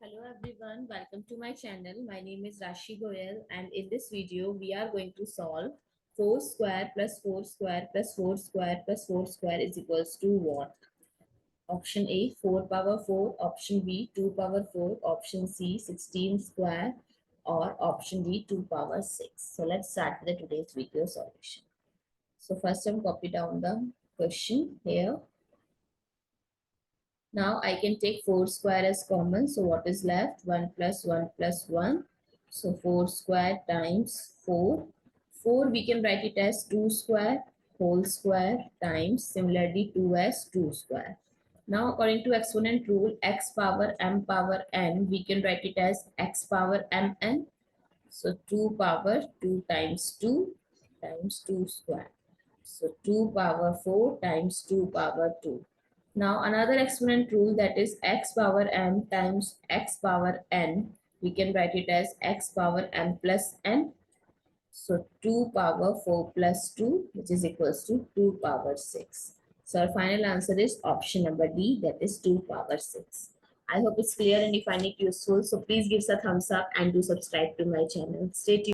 Hello everyone, welcome to my channel. My name is Rashi Goel and in this video we are going to solve 4 square plus 4 square plus 4 square plus 4 square is equals to what? Option A 4 power 4, option B 2 power 4, option C 16 square or option D 2 power 6. So let's start with today's video solution. So first I'm copy down the question here. Now I can take 4 square as common. So what is left? 1 plus 1 plus 1. So 4 square times 4. 4 we can write it as 2 square whole square times similarly 2 as 2 square. Now according to exponent rule x power m power n we can write it as x power mn. So 2 power 2 times 2 square. So 2 power 4 times 2 power 2. Now another exponent rule, that is x power m times x power n. We can write it as x power m plus n. So 2 power 4 plus 2, which is equals to 2 power 6. So our final answer is option number D, that is 2 power 6. I hope it's clear and you find it useful. So please give us a thumbs up and do subscribe to my channel. Stay tuned.